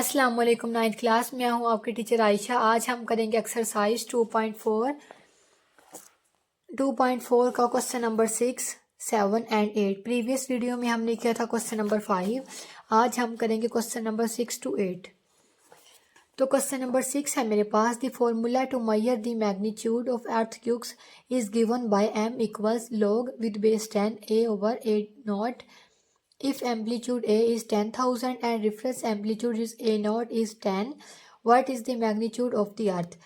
अस्सलाम वालेकुम। 9th class में हूँ आपकी टीचर आयशा। आज हम करेंगे एक्सरसाइज 2.4 का question number 6, 7 and 8। Previous video में हमने किया था क्वेश्चन नंबर 5। आज हम करेंगे क्वेश्चन नंबर 6 to 8। तो क्वेश्चन नंबर 6 है मेरे पास, the formula to measure the magnitude of earthquakes is given by m equals log with base 10 a/a0 if amplitude A is 10,000 and reference amplitude is A0 is 10, what is the magnitude of the earth?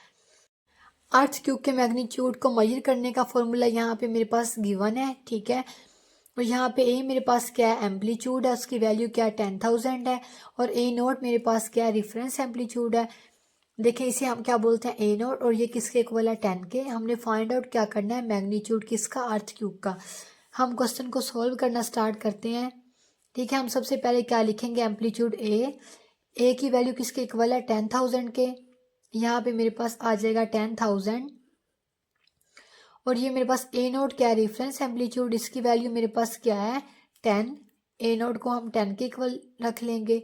Earth cube के magnitude को major करने का formula यहाँ पे मेरे पास given है, ठीक है। और यहाँ पे ए मेरे पास क्या है, एम्पलीट्यूड है, उसकी वैल्यू क्या है 10,000 है। और A0 मेरे पास क्या है, रेफरेंस एम्पलीट्यूड है। देखिए इसे हम क्या बोलते हैं, A0, और ये किसके इक्वल है, 10 के। हमने फाइंड आउट क्या करना है, मैग्नीट्यूड किसका, अर्थ क्यूब का। हम क्वेश्चन को सॉल्व करना स्टार्ट करते हैं, ठीक है। हम सबसे पहले क्या लिखेंगे, एम्पलीट्यूड ए की वैल्यू किसके इक्वल है, 10,000 के। यहाँ पे मेरे पास आ जाएगा 10,000। और ये मेरे पास A0 क्या है, रेफरेंस एम्पलीट्यूड, इसकी वैल्यू मेरे पास क्या है, 10। A0 को हम 10 के इक्वल रख लेंगे।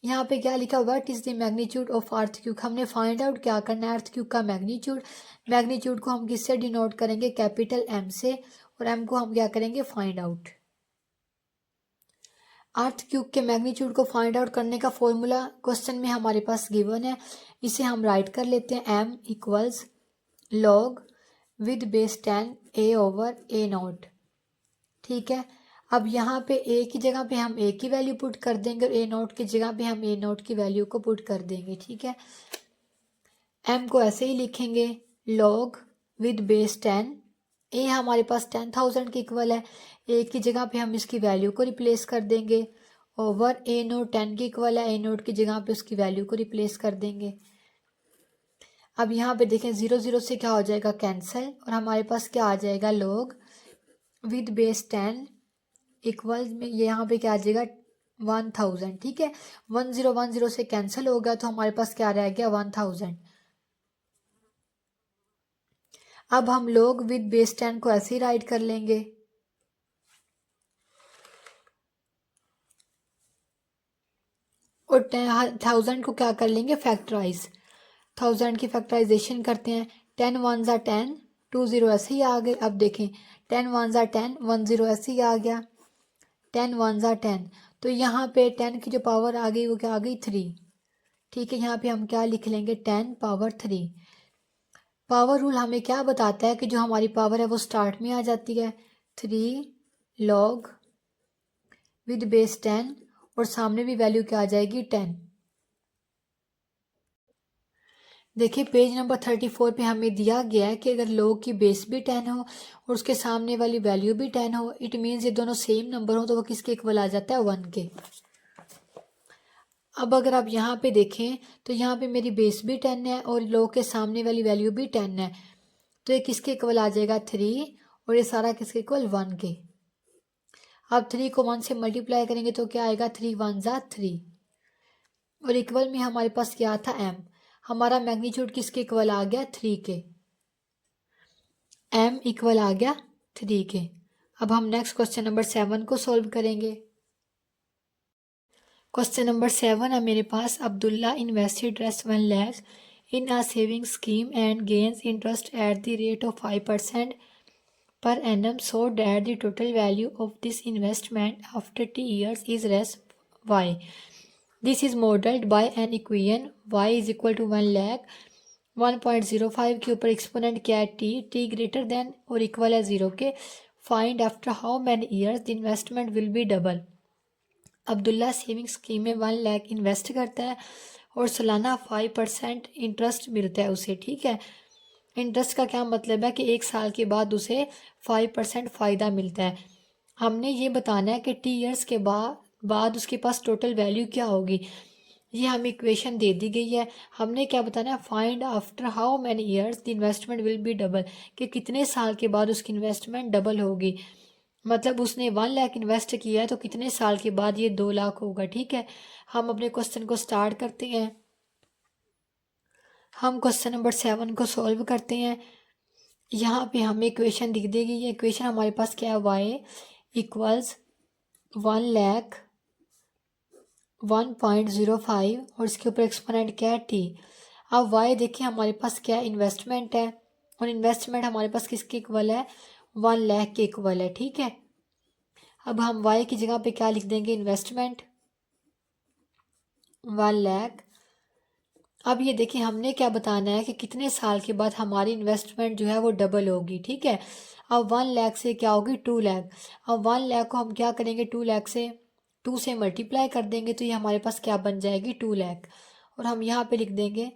यहाँ पे क्या लिखा, what is the magnitude of earth cube. हमने फाइंड आउट क्या करना है, अर्थ क्यूब का मैग्नीट्यूड। मैग्नीट्यूड को हम किससे डिनोट करेंगे, कैपिटल M से, और M को हम क्या करेंगे, फाइंड आउट। अर्थ क्यूब के मैग्नीट्यूड को फाइंड आउट करने का फॉर्मूला क्वेश्चन में हमारे पास गिवन है। इसे हम राइट कर लेते हैं, m equals log with base 10 a/a0, ठीक है। अब यहाँ पे a की जगह पे हम a की वैल्यू पुट कर देंगे और A0 की जगह पे हम A0 की वैल्यू को पुट कर देंगे, ठीक है। m को ऐसे ही लिखेंगे, log विद बेस 10, ए हमारे पास 10,000 के इक्वल है, ए की जगह पे हम इसकी वैल्यू को रिप्लेस कर देंगे, ओवर A0 10 के इक्वल है, A0 की जगह पे उसकी वैल्यू को रिप्लेस कर देंगे। अब यहाँ पे देखें 0 0 से क्या हो जाएगा, कैंसिल, और हमारे पास क्या आ जाएगा, log विद बेस 10 इक्वल में यहाँ पे क्या आ जाएगा, 1000, ठीक है। 1010 से कैंसिल हो गया तो हमारे पास क्या रह गया, 1000। अब हम log विद बेस 10 को ऐसे ही राइट कर लेंगे, और 1000 को क्या कर लेंगे, फैक्टराइज। 1000 की फैक्टराइजेशन करते हैं, 10 1 ज़ा 10, 2 0 ऐसे ही आ गए। अब देखें 10 1 ज़ा 10, 1 0 ऐसे ही आ गया, 10 1 ज़ा 10। तो यहाँ पे 10 की जो पावर आ गई वो क्या आ गई, 3, ठीक है। यहाँ पे हम क्या लिख लेंगे, 10 पावर 3। पावर रूल हमें क्या बताता है कि जो हमारी पावर है वो स्टार्ट में आ जाती है, 3 log विद बेस 10, और सामने भी वैल्यू क्या आ जाएगी, 10। देखिए पेज नंबर 34 पे हमें दिया गया है कि अगर log की बेस भी 10 हो और उसके सामने वाली वैल्यू भी 10 हो, इट मीन्स ये दोनों सेम नंबर हो, तो वो किसके इक्वल आ जाता है, 1 के। अब अगर आप यहाँ पे देखें तो यहाँ पे मेरी बेस भी 10 है और log के सामने वाली वैल्यू भी 10 है, तो ये किसके इक्वल आ जाएगा, 3, और ये सारा किसके इक्वल, 1 के। अब 3 को 1 से मल्टीप्लाई करेंगे तो क्या आएगा, 3 1 ज़ा 3, और इक्वल में हमारे पास क्या था, m। हमारा मैग्नीट्यूड किसके इक्वल आ गया, 3 के। m इक्वल आ गया 3 के। अब हम नेक्स्ट क्वेश्चन नंबर 7 को सॉल्व करेंगे। क्वेश्चन नंबर 7 है मेरे पास, Abdullah invested rest 1 lakhs in a saving scheme and gains interest at the rate of 5% per annum, so that the total value of this investment after 10 years is rest y. This is modeled by an equation y is equal to 1 lakh 1.05 के ऊपर exponent क्या है, T greater than और equal है 0 के। Find after how many years the investment will be double. Abdullah saving scheme में 1 lakh invest करता है और सालाना 5% इंटरेस्ट मिलता है उसे, ठीक है। इंटरेस्ट का क्या मतलब है कि 1 साल के बाद उसे 5% फ़ायदा मिलता है। हमने ये बताना है कि 10 ईयर्स के बाद उसके पास टोटल वैल्यू क्या होगी। ये हमें इक्वेशन दे दी गई है, हमने क्या बताना है, find after how many years the investment will be double, कि कितने साल के बाद उसकी इन्वेस्टमेंट डबल होगी। मतलब उसने 1 लाख इन्वेस्ट किया है तो कितने साल के बाद ये 2 लाख होगा, ठीक है। हम अपने क्वेश्चन को स्टार्ट करते हैं। हम क्वेश्चन नंबर 7 को सॉल्व करते हैं। यहाँ पे हमें इक्वेशन दिख देगी, ये इक्वेशन हमारे पास क्या है, y इक्वल्स 1 लाख 1.05 और इसके ऊपर एक्सपोनेंट क्या है टी। अब वाई देखिए हमारे पास क्या इन्वेस्टमेंट है, और इन्वेस्टमेंट हमारे पास किसके इक्वल है, 1 लाख के इक्वल है, ठीक है। अब हम वाई की जगह पे क्या लिख देंगे, इन्वेस्टमेंट 1 लाख। अब ये देखिए हमने क्या बताना है कि कितने साल के बाद हमारी इन्वेस्टमेंट जो है वो डबल होगी, ठीक है। अब 1 लाख से क्या होगी 2 लाख। अब 1 लाख को हम क्या करेंगे, 2 लाख से 2 से मल्टीप्लाई कर देंगे तो ये हमारे पास क्या बन जाएगी 2 लाख। और हम यहाँ पे लिख देंगे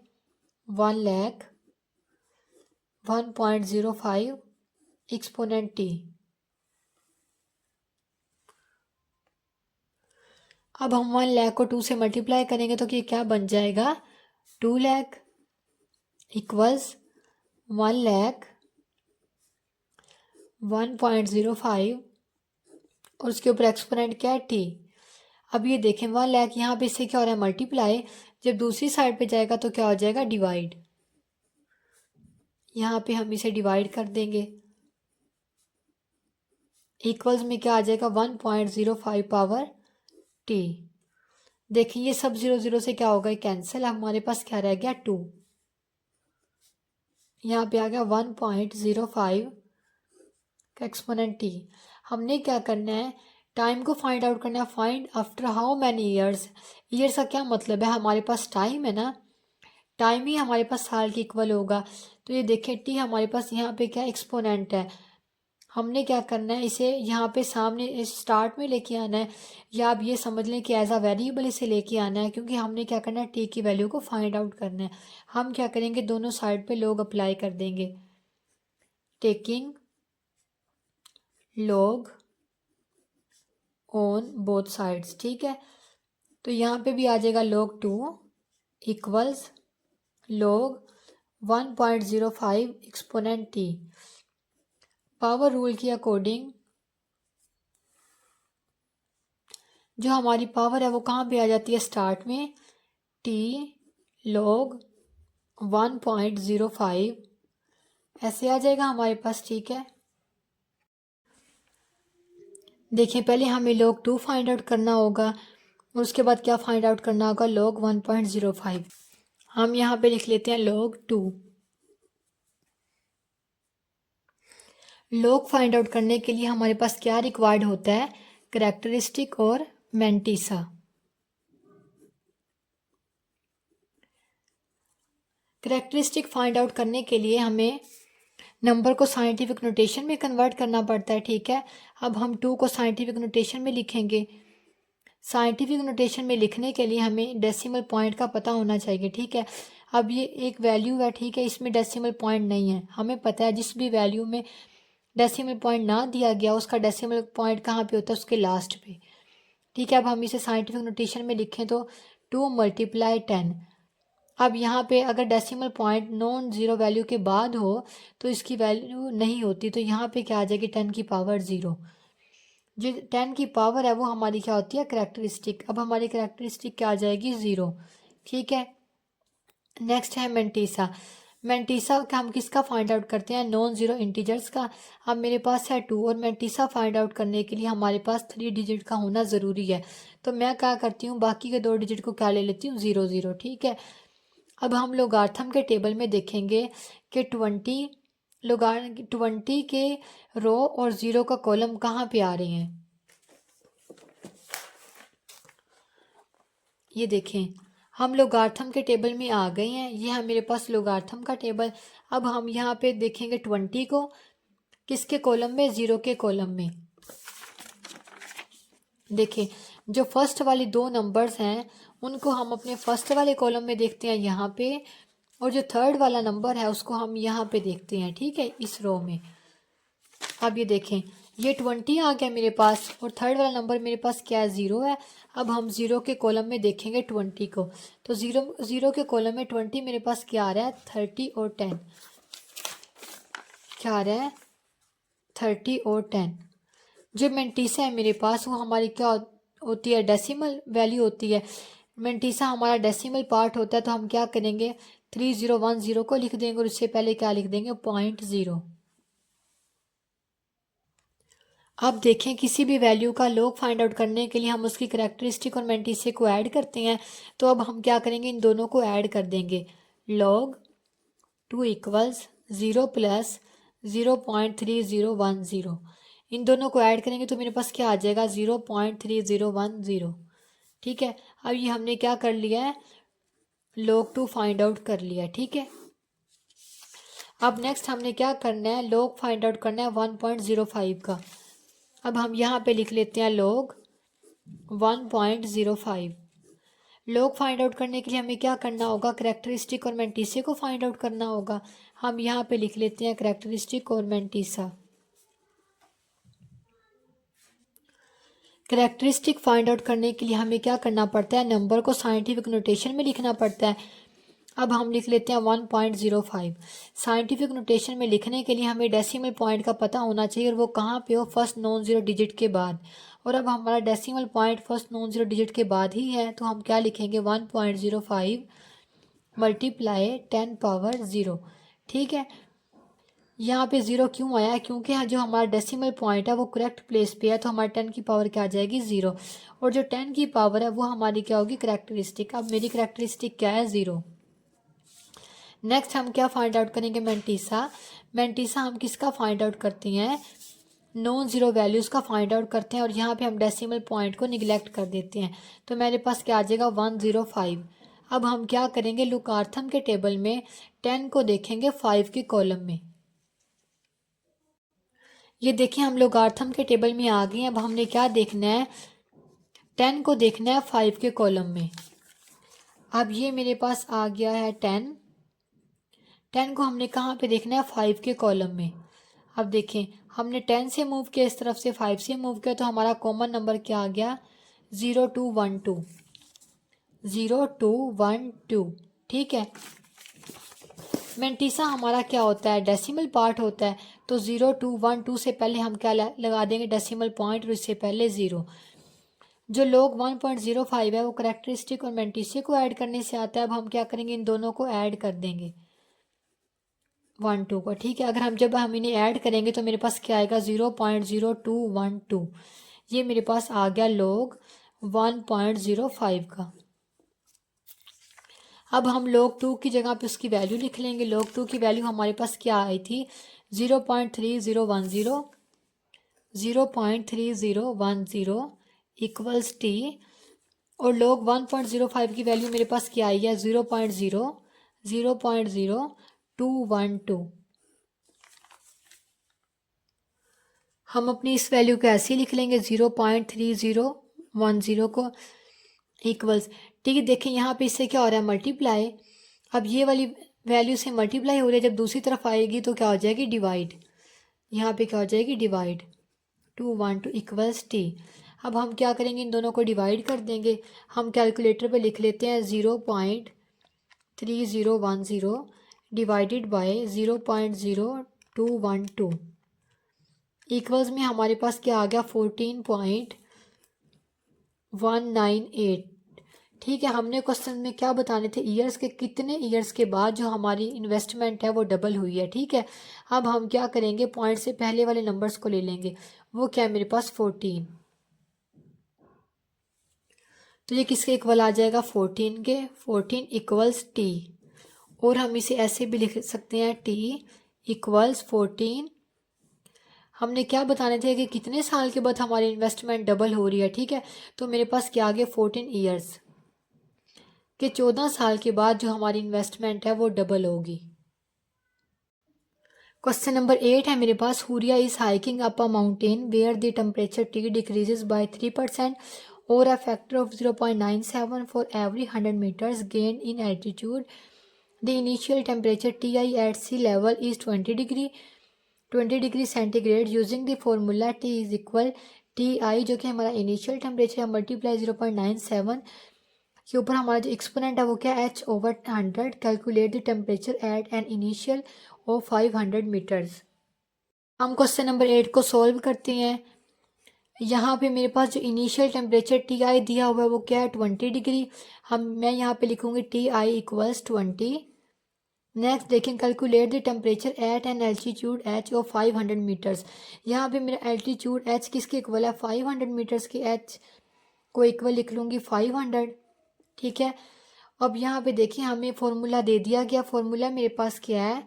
1 लाख 1.05 एक्सपोनेंट टी। अब हम 1 लाख को 2 से मल्टीप्लाई करेंगे तो ये क्या बन जाएगा 2 लाख इक्वल्स 1 लाख 1.05 और उसके ऊपर एक्सपोनेंट क्या है टी। अब ये देखें 1 लाख यहाँ पे इससे क्या हो रहा है मल्टीप्लाई, जब दूसरी साइड पे जाएगा तो क्या हो जाएगा डिवाइड। यहाँ पे हम इसे डिवाइड कर देंगे, इक्वल्स में क्या आ जाएगा 1.05 पावर टी। देखिए ये सब 0 0 से क्या होगा कैंसिल, हमारे पास क्या रह गया 2। यहाँ पे आ गया 1.05 का एक्सपोनेंट टी। हमने क्या करना है, टाइम को फाइंड आउट करना है, find after how many years. Years का क्या मतलब है, हमारे पास टाइम है ना, टाइम ही हमारे पास साल के इक्वल होगा। तो ये देखें टी हमारे पास यहाँ पे क्या एक्सपोनेंट है, हमने क्या करना है इसे यहाँ पे सामने स्टार्ट में लेके आना है, या आप ये समझ लें कि एज अ वेरिएबल इसे लेके आना है, क्योंकि हमने क्या करना है टी की वैल्यू को फाइंड आउट करना है। हम क्या करेंगे दोनों साइड पे log अप्लाई कर देंगे, taking log on both sides, ठीक है। तो यहाँ पे भी आ जाएगा log 2 equals log 1.05 exponent T. Power rule के अकॉर्डिंग जो हमारी पावर है वो कहाँ पे आ जाती है स्टार्ट में, टी log 1.05 ऐसे आ जाएगा हमारे पास, ठीक है। देखिए पहले हमें log 2 फाइंड आउट करना होगा और उसके बाद क्या फाइंड आउट करना होगा log 1.05। हम यहाँ पे लिख लेते हैं log 2। log फाइंड आउट करने के लिए हमारे पास क्या रिक्वायर्ड होता है, कैरेक्टरिस्टिक और मैंटिसा। कैरेक्टरिस्टिक फाइंड आउट करने के लिए हमें नंबर को साइंटिफिक नोटेशन में कन्वर्ट करना पड़ता है, ठीक है। अब हम 2 को साइंटिफिक नोटेशन में लिखेंगे। साइंटिफिक नोटेशन में लिखने के लिए हमें डेसिमल पॉइंट का पता होना चाहिए, ठीक है। अब ये एक वैल्यू है, ठीक है, इसमें डेसिमल पॉइंट नहीं है। हमें पता है जिस भी वैल्यू में डेसिमल पॉइंट ना दिया गया उसका डेसिमल पॉइंट कहाँ पे होता है, उसके लास्ट पे, ठीक है। अब हम इसे साइंटिफिक नोटेशन में लिखें तो 2 × 10। अब यहाँ पे अगर decimal point non zero value के बाद हो तो इसकी वैल्यू नहीं होती, तो यहाँ पे क्या आ जाएगी 10 की पावर 0। जो 10 की पावर है वो हमारी क्या होती है कैरेक्टरिस्टिक। अब हमारी कैरेक्टरिस्टिक क्या आ जाएगी 0, ठीक है। नेक्स्ट है मेंटिसा। मेंटिसा का हम किसका फाइंड आउट करते हैं, नॉन ज़ीरो इंटीजर्स का। अब मेरे पास है 2 और मेंटिसा फाइंड आउट करने के लिए हमारे पास 3 डिजिट का होना ज़रूरी है। तो मैं क्या करती हूँ बाकी के 2 डिजिट को क्या ले लेती हूँ 0 0, ठीक है। अब हम लोगार्थम के टेबल में देखेंगे कि 20 के रो और 0 का कॉलम कहाँ पे आ रहे हैं। ये देखें हम लोगार्थम के टेबल में आ गए हैं, ये है मेरे पास लोगार्थम का टेबल। अब हम यहाँ पे देखेंगे 20 को किसके कॉलम में, 0 के कॉलम में। देखें जो फर्स्ट वाली 2 नंबर्स हैं उनको हम अपने फर्स्ट वाले कॉलम में देखते हैं यहाँ पे, और जो थर्ड वाला नंबर है उसको हम यहाँ पे देखते हैं, ठीक है, इस रो में। अब ये देखें ये 20 आ गया मेरे पास और थर्ड वाला नंबर मेरे पास क्या है 0 है। अब हम 0 के कॉलम में देखेंगे 20 को, तो 0 के कॉलम में 20 मेरे पास क्या आ रहा है 30 और 10, क्या आ रहा है 30 और 10। जो मेंटिसा है मेरे पास वो हमारी क्या होती है डेसिमल वैल्यू होती है। मेंटिसा हमारा डेसिमल पार्ट होता है, तो हम क्या करेंगे 3010 को लिख देंगे और उससे पहले क्या लिख देंगे 0.0। अब देखें किसी भी वैल्यू का log फाइंड आउट करने के लिए हम उसकी करेक्टरिस्टिक और मैंटिसे को ऐड करते हैं। तो अब हम क्या करेंगे, इन दोनों को ऐड कर देंगे। log 2 इक्वल्स 0 प्लस 0.3010, इन दोनों को ऐड करेंगे तो मेरे पास क्या आ जाएगा, 0.3010। ठीक है, अब ये हमने क्या कर लिया है, log 2 फाइंड आउट कर लिया। ठीक है, अब नेक्स्ट हमने क्या करना है, log फाइंड आउट करना है 1.05 का। अब हम यहाँ पे लिख लेते हैं log 1.05। log फाइंड आउट करने के लिए हमें क्या करना होगा, करेक्टरिस्टिक और मैंटिसे को फाइंड आउट करना होगा। हम यहाँ पे लिख लेते हैं करेक्टरिस्टिक और मैंटिसा। करेक्टरिस्टिक फाइंड आउट करने के लिए हमें क्या करना पड़ता है, नंबर को साइंटिफिक नोटेशन में लिखना पड़ता है। अब हम लिख लेते हैं 1.05। साइंटिफिक नोटेशन में लिखने के लिए हमें डेसिमल पॉइंट का पता होना चाहिए और वो कहाँ पे हो, फर्स्ट नॉन ज़ीरो डिजिट के बाद। और अब हमारा decimal point first non zero digit के बाद ही है, तो हम क्या लिखेंगे, 1.05 मल्टीप्लाई 10 पावर 0। ठीक है, यहाँ पे 0 क्यों आया, क्योंकि जो हमारा डेसिमल पॉइंट है वो करेक्ट प्लेस पे है, तो हमारे 10 की पावर क्या आ जाएगी, 0। और जो 10 की पावर है वो हमारी क्या होगी, करेक्टरिस्टिक। अब मेरी करेक्टरिस्टिक क्या है, 0। नेक्स्ट हम क्या फाइंड आउट करेंगे, मैंटिसा। मैंटिसा हम किसका फाइंड आउट करते हैं, नॉन ज़ीरो वैल्यूज़ का फाइंड आउट करते हैं, और यहाँ पे हम डेसिमल पॉइंट को निगलेक्ट कर देते हैं। तो मेरे पास क्या आ जाएगा, 105। अब हम क्या करेंगे, लुकार्थम के टेबल में 10 को देखेंगे 5 के कॉलम में। ये देखिए हम लुकार्थम के टेबल में आ गए हैं। अब हमने क्या देखना है, 10 को देखना है 5 के कॉलम में। अब ये मेरे पास आ गया है 10। 10 को हमने कहाँ पे देखना है, 5 के कॉलम में। अब देखें हमने 10 से मूव किया, इस तरफ से 5 से मूव किया, तो हमारा कॉमन नंबर क्या आ गया, 0212। 0212। ठीक है, मैंटिसा हमारा क्या होता है, डेसिमल पार्ट होता है। तो 0212 से पहले हम क्या लगा देंगे, डेसिमल पॉइंट, और इससे पहले 0। जो log 1.05 है वो करेक्टरिस्टिक और मैंटिसे को ऐड करने से आता है। अब हम क्या करेंगे, इन दोनों को ऐड कर देंगे 12 को। ठीक है, अगर जब हम इन्हें ऐड करेंगे तो मेरे पास क्या आएगा, 0.0212। ये मेरे पास आ गया log 1.05 का। अब हम log 2 की जगह पे उसकी वैल्यू लिख लेंगे। log 2 की वैल्यू हमारे पास क्या आई थी, 0.3010। 0.3010 इक्वल्स टी। और log 1.05 की वैल्यू मेरे पास क्या आई है, 0.0212। हम अपनी इस वैल्यू को ऐसे ही लिख लेंगे, 0.3010 को इक्वल्स। ठीक है, देखें यहाँ पे इससे क्या हो रहा है, मल्टीप्लाई। अब ये वाली वैल्यू से मल्टीप्लाई हो रही है, जब दूसरी तरफ आएगी तो क्या हो जाएगी, डिवाइड। यहाँ पे क्या हो जाएगी, डिवाइड। 212 equals T. अब हम क्या करेंगे, इन दोनों को डिवाइड कर देंगे। हम कैलकुलेटर पे लिख लेते हैं 0.3010 डिवाइडेड बाय 0.0212 इक्वल्स में हमारे पास क्या आ गया, 14.198। ठीक है, हमने क्वेश्चन में क्या बताने थे, ईयर्स के, कितने ईयर्स के बाद जो हमारी इन्वेस्टमेंट है वो डबल हुई है। ठीक है, अब हम क्या करेंगे, पॉइंट से पहले वाले नंबर्स को ले लेंगे। वो क्या है मेरे पास, 14। तो ये किसके इक्वल आ जाएगा, 14 के। 14 इक्वल्स टी। और हम इसे ऐसे भी लिख सकते हैं, टी इक्वल्स 14। हमने क्या बताने थे कि कितने साल के बाद हमारी इन्वेस्टमेंट डबल हो रही है। ठीक है, तो मेरे पास क्या आ गया, 14 ईयर्स के 14 साल के बाद जो हमारी इन्वेस्टमेंट है वो डबल होगी। क्वेश्चन नंबर 8 है मेरे पास, Huriya is hiking up a mountain where the temperature T decreases by 3% or a factor of 0.97 for every 100 meters gained in altitude. The initial temperature Ti at sea level is 20 degree centigrade. Using the formula T is equal Ti जो कि हमारा initial temperature है multiply 0.97 के ऊपर हमारा जो exponent है वो क्या, h/100। Calculate the temperature at an initial of 500 metres. हम क्वेश्चन नंबर 8 को सॉल्व करते हैं। यहाँ पे मेरे पास जो इनिशियल टेम्परेचर Ti दिया हुआ है वो क्या है, 20 डिग्री। मैं यहाँ पे लिखूँगी Ti इक्वल्स 20 नेक्स्ट देखें, calculate the temperature at an altitude h of 500 metres. यहाँ पे मेरा एल्टीट्यूड एच किसके इक्वल है, 500 मीटर्स की एच को इक्वल लिख लूँगी 500। ठीक है, अब यहाँ पे देखिए हमें फॉर्मूला दे दिया गया। फॉर्मूला मेरे पास क्या है,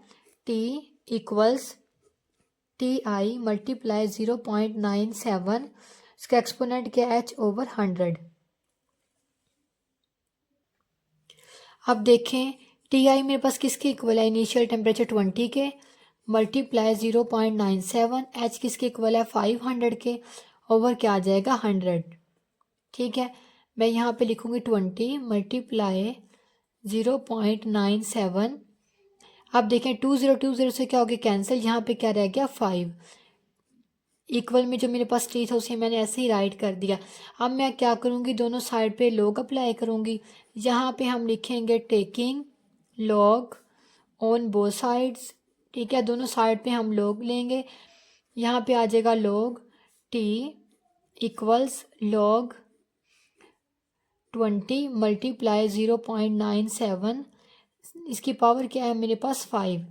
T equals T I multiply 0.97, इसका एक्सपोनेंट क्या है, एच ओवर 100। अब देखें टी आई मेरे पास किसके इक्वल है, इनिशियल टेम्परेचर 20 के मल्टीप्लाई 0.97, एच किसके इक्वल है 500 के, ओवर क्या आ जाएगा 100। ठीक है, मैं यहाँ पे लिखूँगी 20 मल्टीप्लाई 0.97। अब देखें 20 से क्या हो गया कैंसिल, यहाँ पे क्या रह गया 5। इक्वल में जो मेरे पास टी था उसे मैंने ऐसे ही राइट कर दिया। अब मैं क्या करूँगी, दोनों साइड पे लॉग अप्लाई करूँगी। यहाँ पे हम लिखेंगे taking log on both sides. ठीक है, दोनों साइड पे हम लॉग लेंगे। यहाँ पे आ जाएगा log T equals log 20 multiply 0.97, इसकी पावर क्या है मेरे पास 5।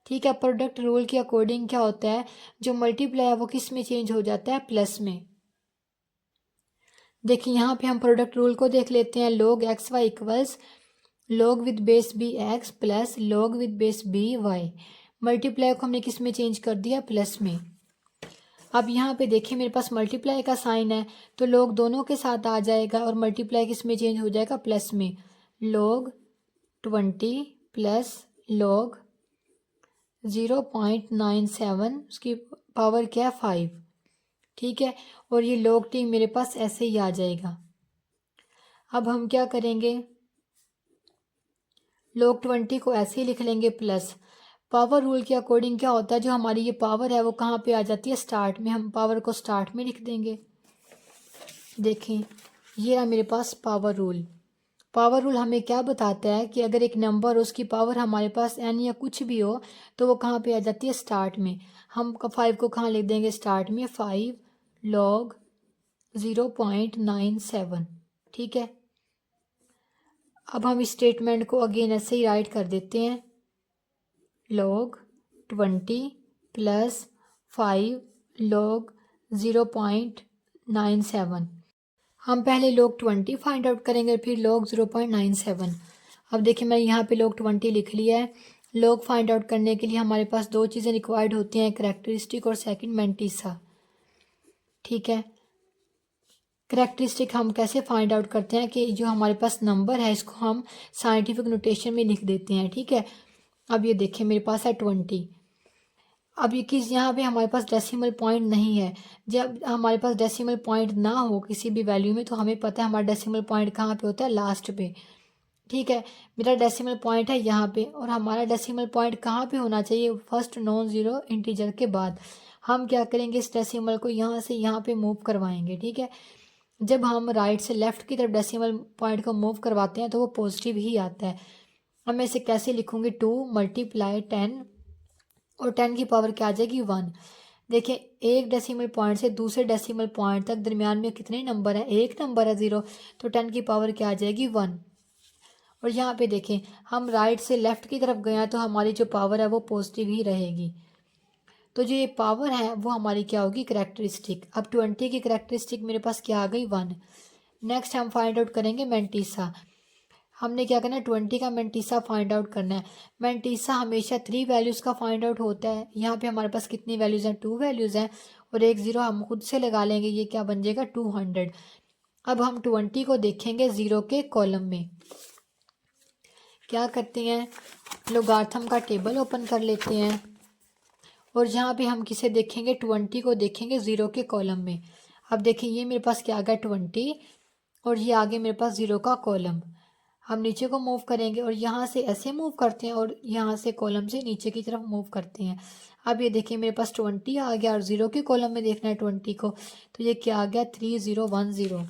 ठीक है, प्रोडक्ट रूल के अकॉर्डिंग क्या होता है, जो मल्टीप्लाई है वो किस में चेंज हो जाता है, प्लस में। देखिए यहाँ पे हम प्रोडक्ट रूल को देख लेते हैं। log x y equals log with base b x plus log with base b y. Multiply को हमने किस में चेंज कर दिया, प्लस में। अब यहाँ पे देखिए मेरे पास मल्टीप्लाई का साइन है तो log दोनों के साथ आ जाएगा और मल्टीप्लाई किस में चेंज हो जाएगा, प्लस में। log 20 प्लस log 0.97, उसकी पावर क्या है 5। ठीक है, और ये log t मेरे पास ऐसे ही आ जाएगा। अब हम क्या करेंगे, log 20 को ऐसे ही लिख लेंगे प्लस। पावर रूल के अकॉर्डिंग क्या होता है, जो हमारी ये पावर है वो कहाँ पे आ जाती है, स्टार्ट में। हम पावर को स्टार्ट में लिख देंगे। देखें ये रहा मेरे पास पावर रूल। पावर रूल हमें क्या बताता है कि अगर एक नंबर उसकी पावर हमारे पास n या कुछ भी हो तो वो कहाँ पे आ जाती है, स्टार्ट में। हम 5 को कहाँ लिख देंगे, स्टार्ट में, 5 log 0.97। ठीक है, अब हम इस स्टेटमेंट को अगेन ऐसे ही राइट कर देते हैं। log 20 plus 5 log 0.97। हम पहले log 20 फाइंड आउट करेंगे फिर log 0.97। अब देखिए मैं यहाँ पे log 20 लिख लिया है। log फाइंड आउट करने के लिए हमारे पास दो चीज़ें रिक्वायर्ड होती हैं, करेक्टरिस्टिक और सेकंड मैंटिसा। ठीक है, करेक्टरिस्टिक हम कैसे फाइंड आउट करते हैं कि जो हमारे पास नंबर है इसको हम साइंटिफिक नोटेशन में लिख देते हैं। ठीक है, अब ये देखिए मेरे पास है 20। अब ये किस, यहाँ पे हमारे पास डेसिमल पॉइंट नहीं है। जब हमारे पास डेसिमल पॉइंट ना हो किसी भी वैल्यू में तो हमें पता है हमारा डेसिमल पॉइंट कहाँ पे होता है, लास्ट पे। ठीक है, मेरा डेसिमल पॉइंट है यहाँ पे और हमारा डेसिमल पॉइंट कहाँ पे होना चाहिए, फर्स्ट नॉन ज़ीरो इंटीजर के बाद। हम क्या करेंगे, इस डेसिमल को यहाँ से यहाँ पे मूव करवाएंगे। ठीक है, जब हम राइट से लेफ्ट की तरफ डेसिमल पॉइंट को मूव करवाते हैं तो वो पॉजिटिव ही आता है। अब मैं इसे कैसे लिखूँगी, 2 मल्टीप्लाई 10 और 10 की पावर क्या आ जाएगी, 1। देखिए एक डेसिमल पॉइंट से दूसरे डेसिमल पॉइंट तक दरमियान में कितने नंबर है, एक नंबर है 0, तो 10 की पावर क्या आ जाएगी, 1। और यहाँ पे देखें हम राइट से लेफ्ट की तरफ गए हैं तो हमारी जो पावर है वो पॉजिटिव ही रहेगी। तो जो ये पावर है वो हमारी क्या होगी, करेक्टरिस्टिक। अब 20 की करेक्टरिस्टिक मेरे पास क्या आ गई, 1। नेक्स्ट हम फाइंड आउट करेंगे मैंटिसा। हमने क्या करना है, 20 का मैंटिसा फाइंड आउट करना है। मैंटिसा हमेशा 3 वैल्यूज़ का फाइंड आउट होता है। यहाँ पे हमारे पास कितनी वैल्यूज़ हैं, 2 वैल्यूज़ हैं और एक ज़ीरो हम खुद से लगा लेंगे, ये क्या बन जाएगा, 200। अब हम 20 को देखेंगे ज़ीरो के कॉलम में। क्या करते हैं, लोगार्थम का टेबल ओपन कर लेते हैं और यहाँ पे हम किसे देखेंगे, 20 को देखेंगे ज़ीरो के कॉलम में। अब देखें ये मेरे पास क्या आ गया, 20 और ये आगे मेरे पास ज़ीरो का कॉलम। हम नीचे को मूव करेंगे और यहाँ से ऐसे मूव करते हैं और यहाँ से कॉलम से नीचे की तरफ मूव करते हैं। अब ये देखिए मेरे पास 20 आ गया और ज़ीरो के कॉलम में देखना है 20 को, तो ये क्या आ गया, 3010।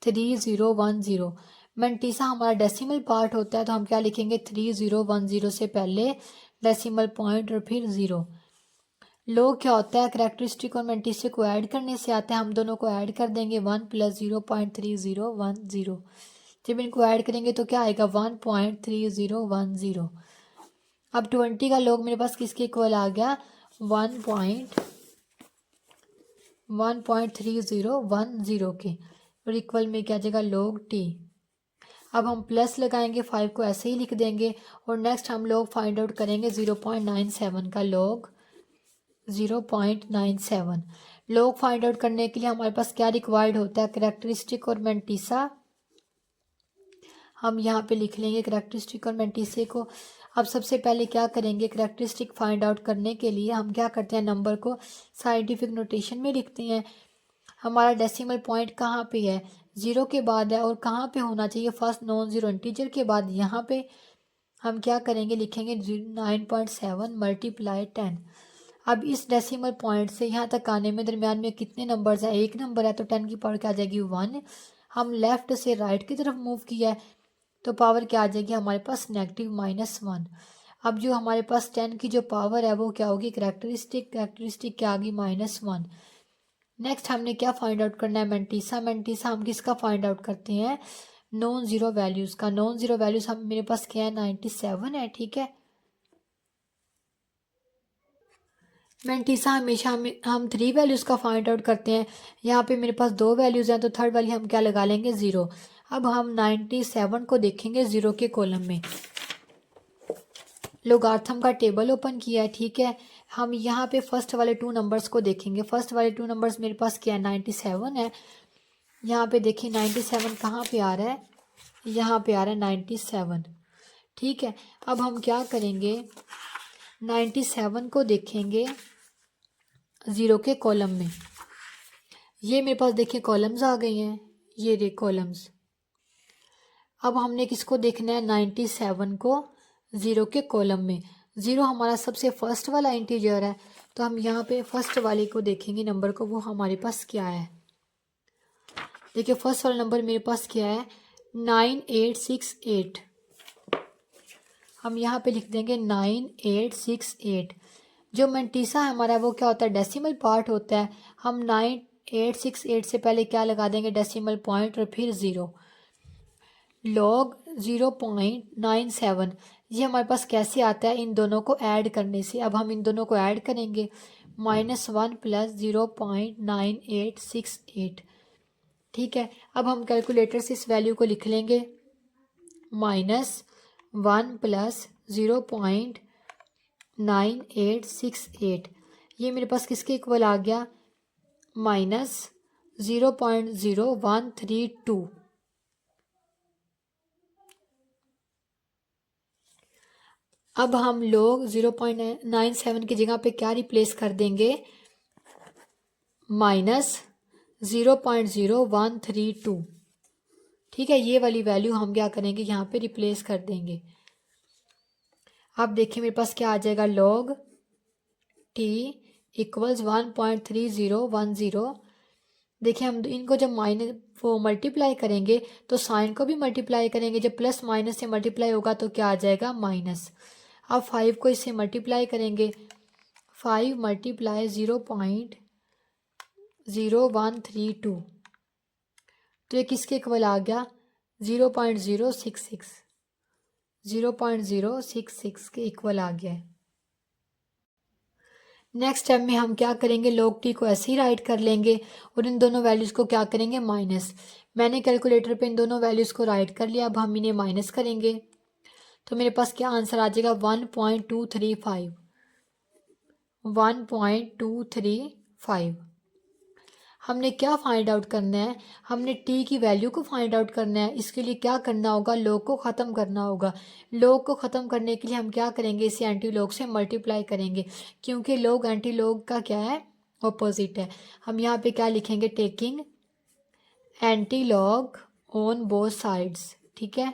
3010। मैंटिसा हमारा डेसिमल पार्ट होता है तो हम क्या लिखेंगे, 3010 से पहले डेसिमल पॉइंट और फिर ज़ीरो। लोग क्या होता है, करेक्टरिस्टिक और मैंटिसा को ऐड करने से आता है। हम दोनों को ऐड कर देंगे, 1 प्लस 0.3010। जब इनको ऐड करेंगे तो क्या आएगा 1.3010। अब 20 का log मेरे पास किसके इक्वल आ गया 1.3010 के, और इक्वल में क्या आ जाएगा log t। अब हम प्लस लगाएंगे 5 को ऐसे ही लिख देंगे और नेक्स्ट हम लोग फाइंड आउट करेंगे 0.97 का log 0.97। log फाइंड आउट करने के लिए हमारे पास क्या रिक्वायर्ड होता है करेक्टरिस्टिक और मैंटीसा। हम यहाँ पे लिख लेंगे करेक्टरिस्टिक और मैंटीसे को। अब सबसे पहले क्या करेंगे करेक्टरिस्टिक फाइंड आउट करने के लिए हम क्या करते हैं नंबर को साइंटिफिक नोटेशन में लिखते हैं। हमारा डेसिमल पॉइंट कहाँ पे है 0 के बाद है और कहाँ पे होना चाहिए फर्स्ट नॉन ज़ीरो इंटीजर के बाद। यहाँ पे हम क्या करेंगे लिखेंगे 9.7 मल्टीप्लाई 10। अब इस डेसिमल पॉइंट से यहाँ तक आने में दरमियान में कितने नंबर्स हैं एक नंबर है तो 10 की पावर क्या आ जाएगी 1। हम लेफ़्ट से राइट की तरफ मूव किया है तो पावर क्या आ जाएगी हमारे पास -1। अब जो हमारे पास 10 की जो पावर है वो क्या होगी करेक्टरिस्टिक क्या आ गई -1। नेक्स्ट हमने क्या फाइंड आउट करना है मैंटीसा हम किसका फाइंड आउट करते हैं नॉन ज़ीरो वैल्यूज़ का। नॉन ज़ीरो वैल्यूज़ हम मेरे पास क्या है 97 है। ठीक है, मैंटीसा हमेशा हम 3 वैल्यूज़ का फाइंड आउट करते हैं। यहाँ पे मेरे पास 2 वैल्यूज़ हैं तो थर्ड वाली हम क्या लगा लेंगे 0। अब हम 97 को देखेंगे 0 के कॉलम में। लोगार्थम का टेबल ओपन किया है। ठीक है, हम यहाँ पे फर्स्ट वाले 2 नंबर्स को देखेंगे। फर्स्ट वाले 2 नंबर्स मेरे पास क्या है 97 है। यहाँ पे देखिए 97 कहाँ पे आ रहा है यहाँ पे आ रहा है 97। ठीक है, अब हम क्या करेंगे 97 को देखेंगे 0 के कॉलम में। ये मेरे पास देखिए कॉलम्स आ गए हैं, ये रे कॉलम्स। अब हमने किसको देखना है 97 को 0 के कॉलम में। 0 हमारा सबसे फर्स्ट वाला इंटीजर है तो हम यहाँ पे फर्स्ट वाले को देखेंगे नंबर को, वो हमारे पास क्या है। देखिए फर्स्ट वाला नंबर मेरे पास क्या है 9868। हम यहाँ पे लिख देंगे 9868। जो मैंटीसा हमारा वो क्या होता है डेसिमल पार्ट होता है। हम 9868 से पहले क्या लगा देंगे डेसिमल पॉइंट और फिर 0। log 0.97 ये हमारे पास कैसे आता है इन दोनों को ऐड करने से। अब हम इन दोनों को ऐड करेंगे -1 प्लस 0.9868। ठीक है, अब हम कैलकुलेटर से इस वैल्यू को लिख लेंगे -1 प्लस 0.9868। ये मेरे पास किसके इक्वल आ गया -0.0132। अब हम लोग 0.97 की जगह पे क्या रिप्लेस कर देंगे -0.0132। ठीक है, ये वाली वैल्यू हम क्या करेंगे यहाँ पे रिप्लेस कर देंगे। अब देखिए मेरे पास क्या आ जाएगा log t इक्वल्स 1.3010। देखिए हम इनको जब माइनस वो मल्टीप्लाई करेंगे तो साइन को भी मल्टीप्लाई करेंगे। जब प्लस माइनस से मल्टीप्लाई होगा तो क्या आ जाएगा माइनस। अब 5 को इससे मल्टीप्लाई करेंगे 5 मल्टीप्लाई 0.0132 तो ये किसके इक्वल आ गया 0.066 के इक्वल आ गया है। नेक्स्ट स्टेप में हम क्या करेंगे log t को ऐसे ही राइट कर लेंगे और इन दोनों वैल्यूज़ को क्या करेंगे माइनस। मैंने कैलकुलेटर पे इन दोनों वैल्यूज़ को राइट कर लिया। अब हम इन्हें माइनस करेंगे तो मेरे पास क्या आंसर आ जाएगा 1.235। हमने क्या फाइंड आउट करना है हमने t की वैल्यू को फाइंड आउट करना है। इसके लिए क्या करना होगा log को ख़त्म करना होगा। log को ख़त्म करने के लिए हम क्या करेंगे इसे एंटी log से मल्टीप्लाई करेंगे क्योंकि log एंटी log का क्या है ऑपोजिट है। हम यहाँ पे क्या लिखेंगे taking anti log on both sides. ठीक है,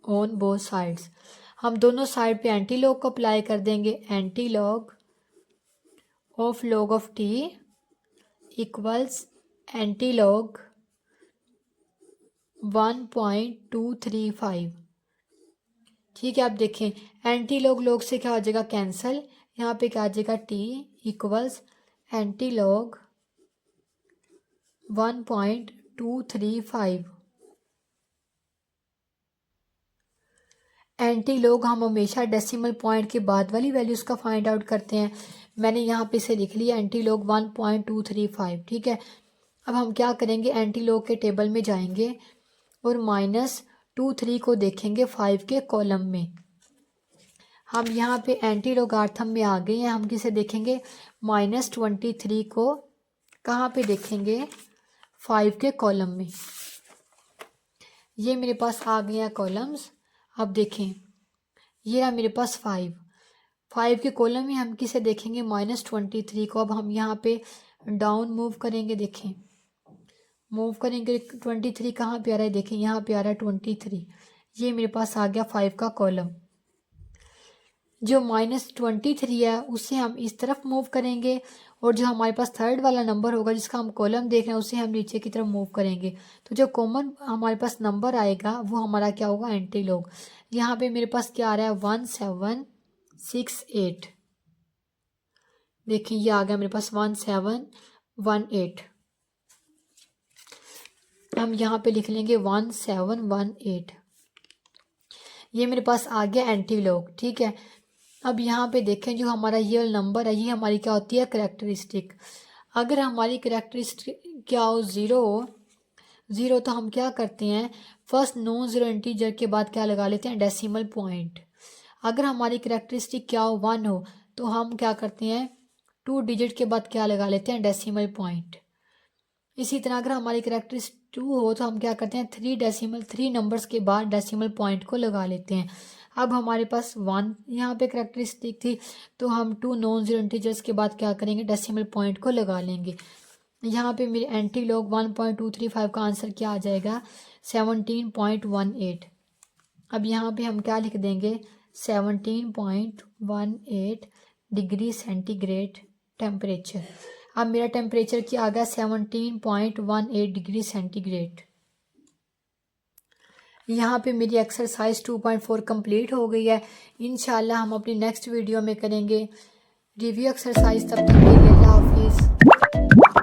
ऑन बोथ साइड्स हम दोनों साइड पे एंटी लॉग को अप्लाई कर देंगे। Anti log of log of t equals anti log 1.235। ठीक है, आप देखें एंटी लॉग से क्या हो जाएगा कैंसिल। यहाँ पे क्या आ जाएगा t equals anti log 1.235। Anti log हम हमेशा डेसिमल पॉइंट के बाद वाली वैल्यूज़ का फाइंड आउट करते हैं। मैंने यहाँ पे इसे लिख लिया एंटी लॉग 1.235, ठीक है। अब हम क्या करेंगे, एंटी लॉग के टेबल में जाएंगे और -23 को देखेंगे 5 के कॉलम में। हम यहाँ पे एंटी लॉगार्थम में आ गए हैं। हम किसे देखेंगे, -23 को कहाँ पे देखेंगे, 5 के कॉलम में। ये मेरे पास आ गए हैं कॉलम्स। अब देखें, ये रहा मेरे पास 5 के कॉलम में हम किसे देखेंगे, -23 को। अब हम यहाँ पे डाउन मूव करेंगे, देखें मूव करेंगे, 23 कहाँ पे आ रहा है, देखें यहाँ पे आ रहा है 23। ये मेरे पास आ गया 5 का कॉलम। जो -23 है उसे हम इस तरफ मूव करेंगे और जो हमारे पास थर्ड वाला नंबर होगा जिसका हम कॉलम देख रहे हैं उसे हम नीचे की तरफ मूव करेंगे। तो जो कॉमन हमारे पास नंबर आएगा वो हमारा क्या होगा, एंटी लॉग। यहाँ पे मेरे पास क्या आ रहा है, 1768। देखिए ये आ गया मेरे पास 1718। हम यहाँ पे लिख लेंगे 1718। ये मेरे पास आ गया एंटी लॉग, ठीक है। अब यहाँ पे देखें, जो हमारा ये नंबर है ये हमारी क्या होती है, करेक्टरिस्टिक। अगर हमारी करेक्टरिस्टिक क्या हो, ज़ीरो, तो हम क्या करते हैं, फर्स्ट नॉन ज़ीरो इंटीजर के बाद क्या लगा लेते हैं, डेसिमल पॉइंट। अगर हमारी करेक्टरिस्टिक क्या हो, 1 हो, तो हम क्या करते हैं, 2 डिजिट के बाद क्या लगा लेते हैं, डेसिमल पॉइंट। इसी तरह अगर हमारी करेक्टरिस्टिक 2 हो तो हम क्या करते हैं, 3 नंबर्स के बाद डेसिमल पॉइंट को लगा लेते हैं। अब हमारे पास 1 यहाँ पे करेक्टरिस्टिक थी, तो हम 2 नॉन ज़ीरो इंटीजर्स के बाद क्या करेंगे, डेसिमल पॉइंट को लगा लेंगे। यहाँ पे मेरे एंटी लॉग 1.235 का आंसर क्या आ जाएगा, 17.18। अब यहाँ पे हम क्या लिख देंगे, 17.18 डिग्री सेंटीग्रेड टेम्परेचर। अब मेरा टेम्परेचर क्या आ गया, 17.18 डिग्री सेंटीग्रेड। यहाँ पे मेरी एक्सरसाइज 2.4 कंप्लीट हो गई है। इंशाल्लाह हम अपनी नेक्स्ट वीडियो में करेंगे रिव्यू एक्सरसाइज। तब तक के लिए अल्लाह हाफिज़।